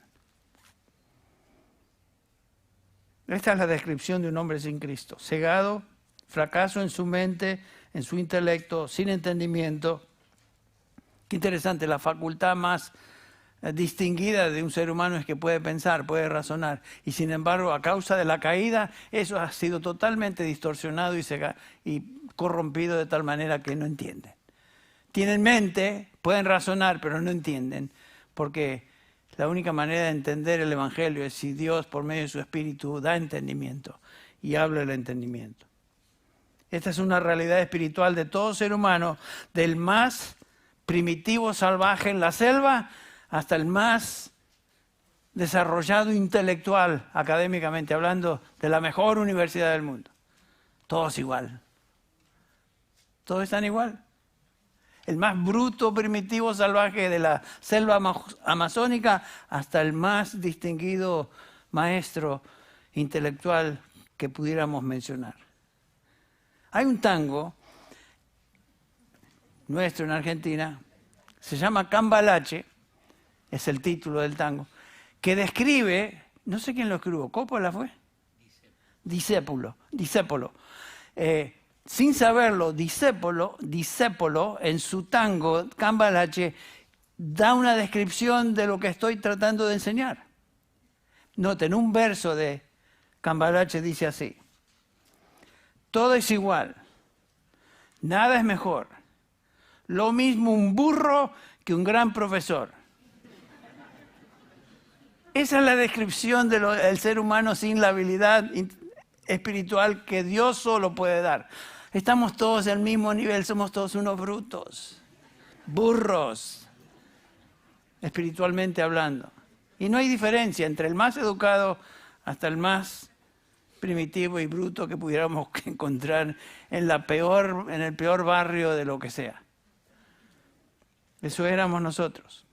S1: Esta es la descripción de un hombre sin Cristo, cegado, fracaso en su mente, en su intelecto, sin entendimiento. Qué interesante, la facultad más distinguida de un ser humano es que puede pensar, puede razonar, y sin embargo a causa de la caída eso ha sido totalmente distorsionado y corrompido de tal manera que no entienden. Tienen mente, pueden razonar, pero no entienden, porque la única manera de entender el Evangelio es si Dios por medio de su Espíritu da entendimiento y habla el entendimiento. Esta es una realidad espiritual de todo ser humano, del más primitivo salvaje en la selva hasta el más desarrollado intelectual, académicamente hablando, de la mejor universidad del mundo. Todos igual. Todos están igual. El más bruto, primitivo, salvaje de la selva amazónica hasta el más distinguido maestro intelectual que pudiéramos mencionar. Hay un tango nuestro en Argentina, se llama Cambalache, es el título del tango, que describe, no sé quién lo escribió, ¿Coppola fue? Discépolo. Sin saberlo, Discépolo, en su tango, Cambalache, da una descripción de lo que estoy tratando de enseñar. Noten, un verso de Cambalache dice así: todo es igual, nada es mejor, lo mismo un burro que un gran profesor. Esa es la descripción del ser humano sin la habilidad espiritual que Dios solo puede dar. Estamos todos al mismo nivel, somos todos unos brutos, burros, espiritualmente hablando. Y no hay diferencia entre el más educado hasta el más primitivo y bruto que pudiéramos encontrar en el peor barrio de lo que sea. Eso éramos nosotros.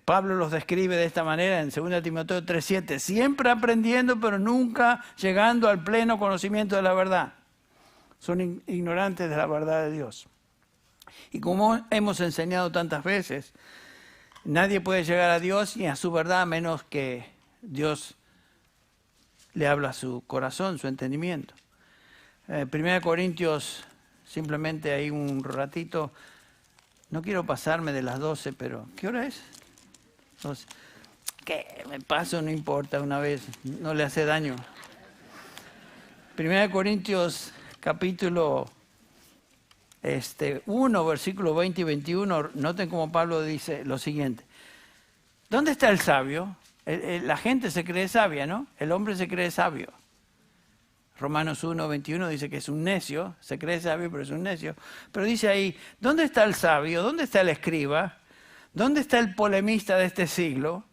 S1: Pablo los describe de esta manera en 2 Timoteo 3:7, siempre aprendiendo pero nunca llegando al pleno conocimiento de la verdad. Son ignorantes de la verdad de Dios. Y como hemos enseñado tantas veces, nadie puede llegar a Dios ni a su verdad a menos que Dios le habla a su corazón, su entendimiento. 1 Corintios, simplemente ahí un ratito, no quiero pasarme de las 12, pero ¿qué hora es? 12. ¿Qué? Me paso, no importa, una vez, no le hace daño. 1 Corintios capítulo 1, versículos 20 y 21, noten cómo Pablo dice lo siguiente. ¿Dónde está el sabio? La gente se cree sabia, ¿no? El hombre se cree sabio. Romanos 1, 21 dice que es un necio, se cree sabio, pero es un necio. Pero dice ahí, ¿dónde está el sabio? ¿Dónde está el escriba? ¿Dónde está el polemista de este siglo?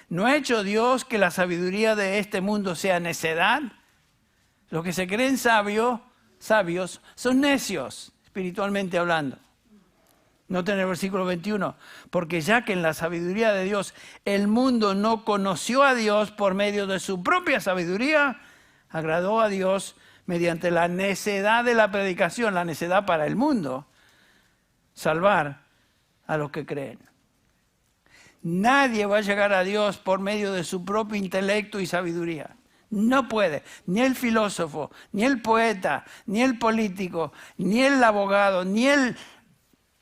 S1: ¿No ha hecho Dios que la sabiduría de este mundo sea necedad? Los que se creen sabios son necios, espiritualmente hablando. Noten el versículo 21, porque ya que en la sabiduría de Dios el mundo no conoció a Dios por medio de su propia sabiduría, agradó a Dios mediante la necedad de la predicación, la necedad para el mundo, salvar a los que creen. Nadie va a llegar a Dios por medio de su propio intelecto y sabiduría. No puede, ni el filósofo, ni el poeta, ni el político, ni el abogado, ni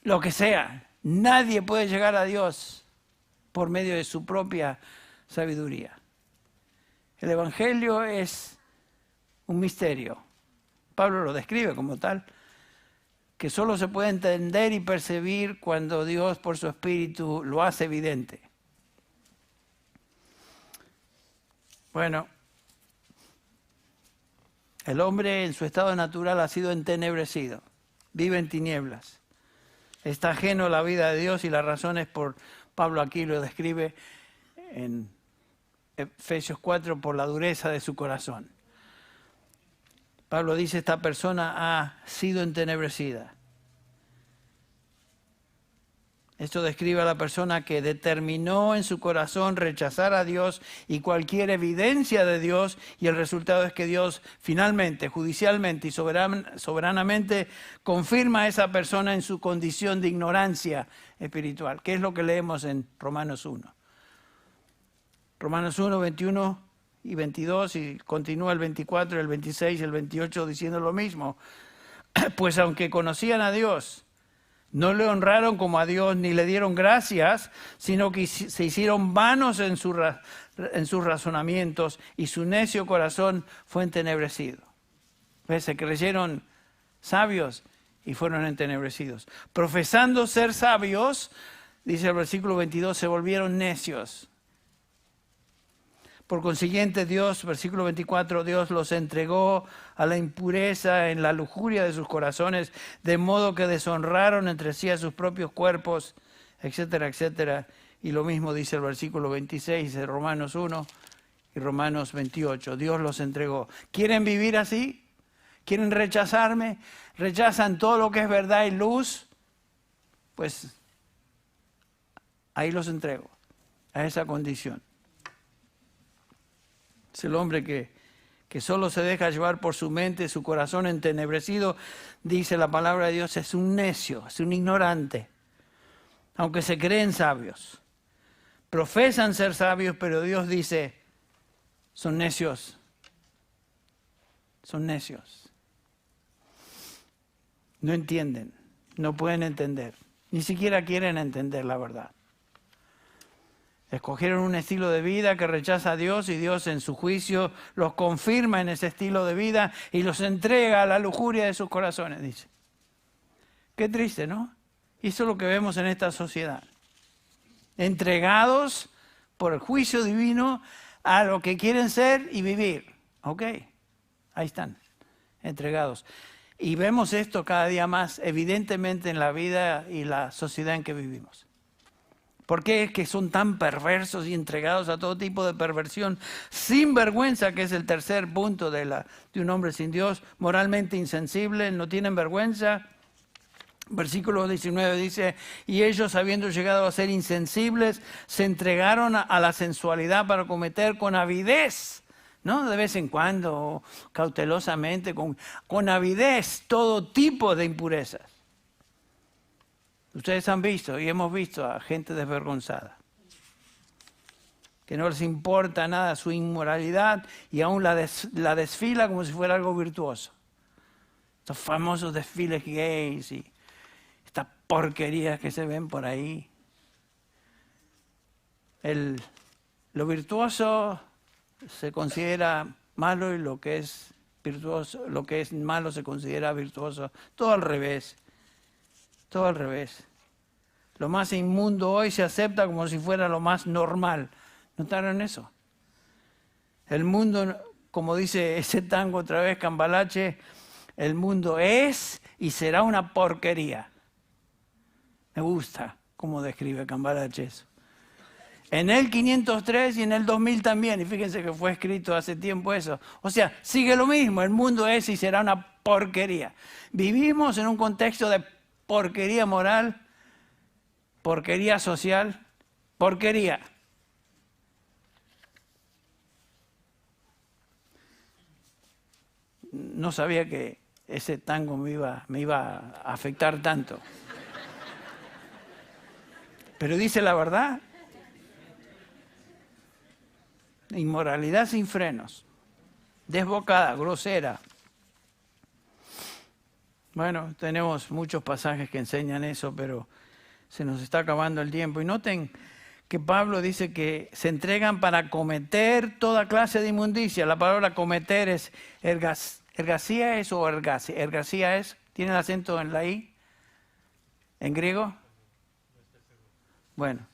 S1: lo que sea. Nadie puede llegar a Dios por medio de su propia sabiduría. El Evangelio es un misterio. Pablo lo describe como tal, que solo se puede entender y percibir cuando Dios por su Espíritu lo hace evidente. Bueno, el hombre en su estado natural ha sido entenebrecido, vive en tinieblas, está ajeno a la vida de Dios y la razón es por, Pablo aquí lo describe en Efesios 4, por la dureza de su corazón. Pablo dice, esta persona ha sido entenebrecida. Esto describe a la persona que determinó en su corazón rechazar a Dios y cualquier evidencia de Dios, y el resultado es que Dios finalmente, judicialmente y soberanamente confirma a esa persona en su condición de ignorancia espiritual, que es lo que leemos en Romanos 1. Romanos 1, 21 y 22, y continúa el 24, el 26 y el 28 diciendo lo mismo. Pues aunque conocían a Dios, no le honraron como a Dios ni le dieron gracias, sino que se hicieron vanos en sus razonamientos y su necio corazón fue entenebrecido. ¿Ves? Se creyeron sabios y fueron entenebrecidos. Profesando ser sabios, dice el versículo 22, se volvieron necios. Por consiguiente, Dios, versículo 24, Dios los entregó a la impureza en la lujuria de sus corazones, de modo que deshonraron entre sí a sus propios cuerpos, etcétera, etcétera. Y lo mismo dice el versículo 26 de Romanos 1 y Romanos 28. Dios los entregó. ¿Quieren vivir así? ¿Quieren rechazarme? ¿Rechazan todo lo que es verdad y luz? Pues ahí los entrego, a esa condición. Es el hombre que solo se deja llevar por su mente, su corazón entenebrecido, dice la palabra de Dios, es un necio, es un ignorante, aunque se creen sabios. Profesan ser sabios, pero Dios dice, son necios. Son necios. No entienden, no pueden entender, ni siquiera quieren entender la verdad. Escogieron un estilo de vida que rechaza a Dios y Dios en su juicio los confirma en ese estilo de vida y los entrega a la lujuria de sus corazones, dice. Qué triste, ¿no? Y eso es lo que vemos en esta sociedad. Entregados por el juicio divino a lo que quieren ser y vivir. Ok, ahí están, entregados. Y vemos esto cada día más evidentemente en la vida y la sociedad en que vivimos. ¿Por qué es que son tan perversos y entregados a todo tipo de perversión? Sin vergüenza, que es el tercer punto de un hombre sin Dios, moralmente insensible, no tienen vergüenza. Versículo 19 dice, y ellos, habiendo llegado a ser insensibles, se entregaron a la sensualidad para cometer con avidez, ¿no? De vez en cuando, cautelosamente, con avidez, todo tipo de impurezas. Ustedes han visto y hemos visto a gente desvergonzada, que no les importa nada su inmoralidad y aún la desfila como si fuera algo virtuoso. Estos famosos desfiles gays y estas porquerías que se ven por ahí. Lo virtuoso se considera malo y lo que es virtuoso, lo que es malo se considera virtuoso. Todo al revés. Todo al revés. Lo más inmundo hoy se acepta como si fuera lo más normal. ¿Notaron eso? El mundo, como dice ese tango otra vez, Cambalache, el mundo es y será una porquería. Me gusta cómo describe Cambalache eso. En el 503 y en el 2000 también, y fíjense que fue escrito hace tiempo eso. O sea, sigue lo mismo, el mundo es y será una porquería. Vivimos en un contexto de porquería moral, porquería social, porquería. No sabía que ese tango me iba a afectar tanto. Pero dice la verdad. Inmoralidad sin frenos, desbocada, grosera. Bueno, tenemos muchos pasajes que enseñan eso, pero se nos está acabando el tiempo. Y noten que Pablo dice que se entregan para cometer toda clase de inmundicia. La palabra cometer es ergasía es o ergasia. Ergasía es, ¿tiene el acento en la I? ¿En griego? Bueno.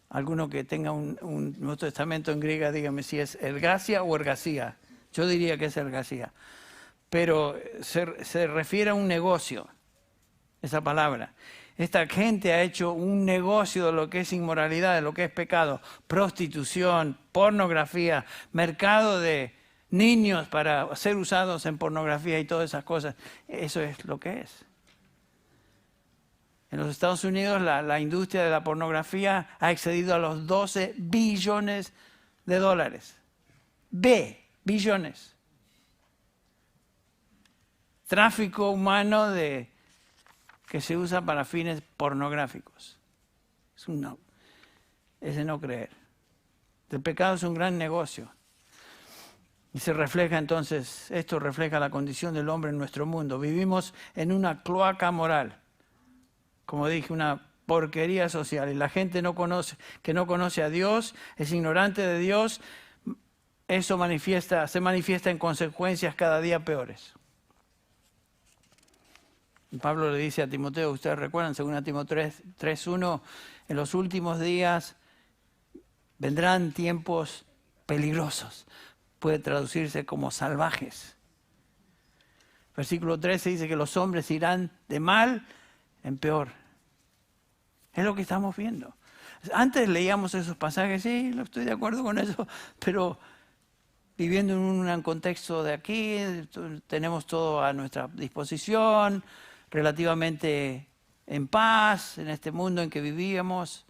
S1: Alguno que tenga un Nuevo Testamento en griega, dígame si es ergasia o ergasía. Yo diría que es ergasía. Pero se refiere a un negocio, esa palabra. Esta gente ha hecho un negocio de lo que es inmoralidad, de lo que es pecado. Prostitución, pornografía, mercado de niños para ser usados en pornografía y todas esas cosas. Eso es lo que es. En los Estados Unidos la industria de la pornografía ha excedido a los 12 billones de dólares. Billones. Tráfico humano que se usa para fines pornográficos. Es de no creer. El pecado es un gran negocio. Y se refleja entonces, esto refleja la condición del hombre en nuestro mundo. Vivimos en una cloaca moral. Como dije, una porquería social. Y la gente que no conoce a Dios, es ignorante de Dios, eso se manifiesta en consecuencias cada día peores. Pablo le dice a Timoteo, ustedes recuerdan, según Timoteo 3:1, en los últimos días vendrán tiempos peligrosos. Puede traducirse como salvajes. Versículo 13 dice que los hombres irán de mal en peor. Es lo que estamos viendo. Antes leíamos esos pasajes, sí, estoy de acuerdo con eso, pero viviendo en un contexto de aquí, tenemos todo a nuestra disposición, relativamente en paz, en este mundo en que vivíamos.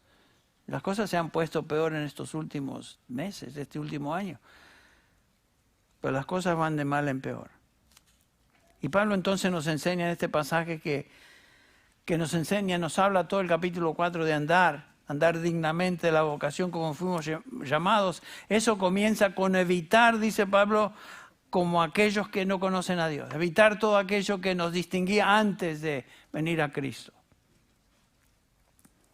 S1: Las cosas se han puesto peor en estos últimos meses, este último año. Pero las cosas van de mal en peor. Y Pablo entonces nos enseña en este pasaje que nos habla todo el capítulo 4 de andar dignamente de la vocación como fuimos llamados. Eso comienza con evitar, dice Pablo, como aquellos que no conocen a Dios. Evitar todo aquello que nos distinguía antes de venir a Cristo.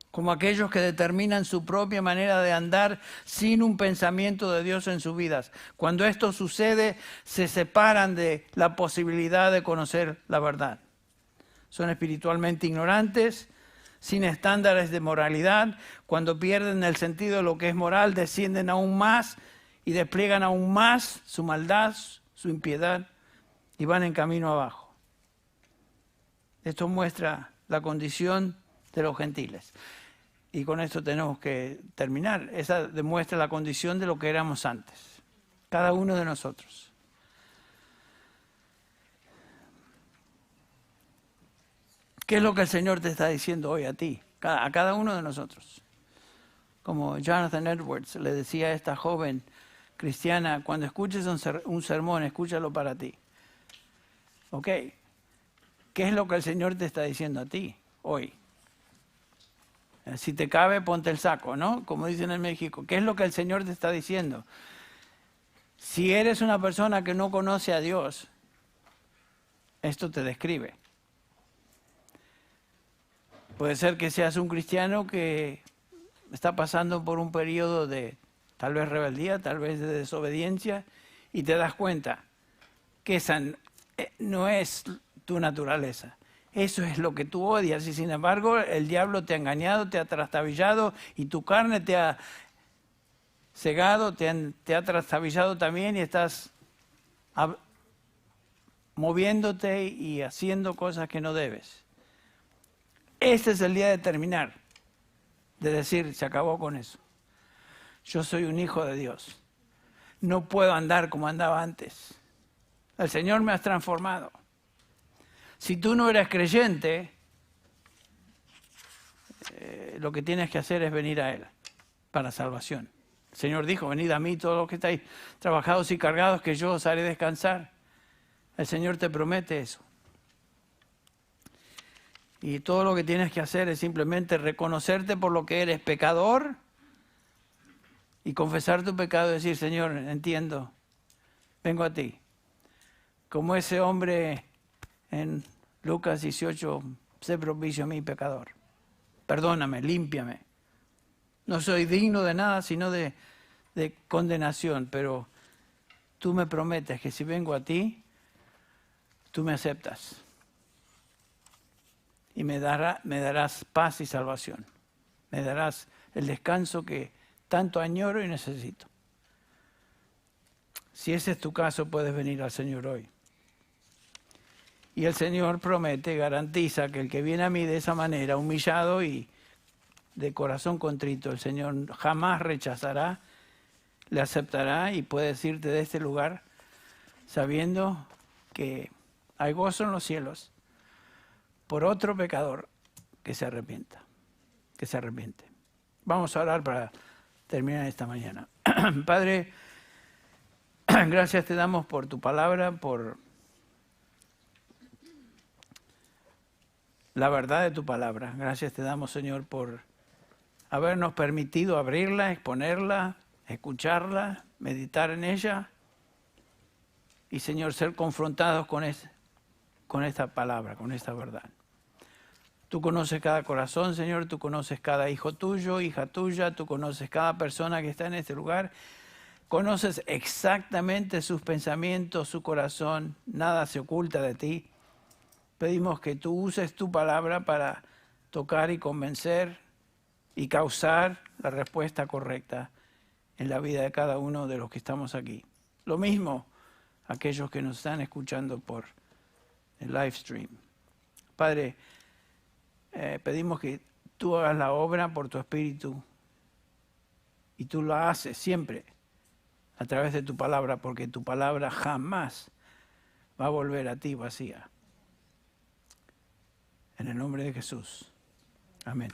S1: Como aquellos que determinan su propia manera de andar sin un pensamiento de Dios en sus vidas. Cuando esto sucede, se separan de la posibilidad de conocer la verdad. Son espiritualmente ignorantes, sin estándares de moralidad. Cuando pierden el sentido de lo que es moral, descienden aún más y despliegan aún más su maldad, su impiedad, y van en camino abajo. Esto muestra la condición de los gentiles. Y con esto tenemos que terminar. Esa demuestra la condición de lo que éramos antes. Cada uno de nosotros. ¿Qué es lo que el Señor te está diciendo hoy a ti? A cada uno de nosotros. Como Jonathan Edwards le decía a esta joven cristiana, cuando escuches un sermón, escúchalo para ti. ¿Ok? ¿Qué es lo que el Señor te está diciendo a ti hoy? Si te cabe, ponte el saco, ¿no? Como dicen en México. ¿Qué es lo que el Señor te está diciendo? Si eres una persona que no conoce a Dios, esto te describe. Puede ser que seas un cristiano que está pasando por un periodo de tal vez rebeldía, tal vez de desobediencia, y te das cuenta que esa no es tu naturaleza. Eso es lo que tú odias y sin embargo el diablo te ha engañado, te ha trastabillado y tu carne te ha cegado, te ha trastabillado también y estás moviéndote y haciendo cosas que no debes. Este es el día de terminar, de decir, se acabó con eso. Yo soy un hijo de Dios. No puedo andar como andaba antes. El Señor me ha transformado. Si tú no eres creyente, lo que tienes que hacer es venir a Él para salvación. El Señor dijo, venid a mí todos los que estáis trabajados y cargados, que yo os haré descansar. El Señor te promete eso. Y todo lo que tienes que hacer es simplemente reconocerte por lo que eres pecador y confesar tu pecado y decir, Señor, entiendo, vengo a ti. Como ese hombre en Lucas 18, sé propicio a mí, pecador. Perdóname, límpiame. No soy digno de nada, sino de condenación, pero tú me prometes que si vengo a ti, tú me aceptas. Y me darás paz y salvación. Me darás el descanso que tanto añoro y necesito. Si ese es tu caso, puedes venir al Señor hoy. Y el Señor promete, garantiza que el que viene a mí de esa manera, humillado y de corazón contrito, el Señor jamás rechazará, le aceptará y puede decirte de este lugar, sabiendo que hay gozo en los cielos por otro pecador que se arrepienta, que se arrepiente. Vamos a orar para terminar esta mañana. Padre, gracias te damos por tu palabra, por la verdad de tu palabra. Gracias te damos, Señor, por habernos permitido abrirla, exponerla, escucharla, meditar en ella y, Señor, ser confrontados con esta palabra, con esta verdad. Tú conoces cada corazón, Señor, tú conoces cada hijo tuyo, hija tuya, tú conoces cada persona que está en este lugar. Conoces exactamente sus pensamientos, su corazón, nada se oculta de ti. Pedimos que tú uses tu palabra para tocar y convencer y causar la respuesta correcta en la vida de cada uno de los que estamos aquí. Lo mismo aquellos que nos están escuchando por el live stream. Padre, pedimos que tú hagas la obra por tu Espíritu y tú la haces siempre a través de tu palabra, porque tu palabra jamás va a volver a ti vacía. En el nombre de Jesús. Amén.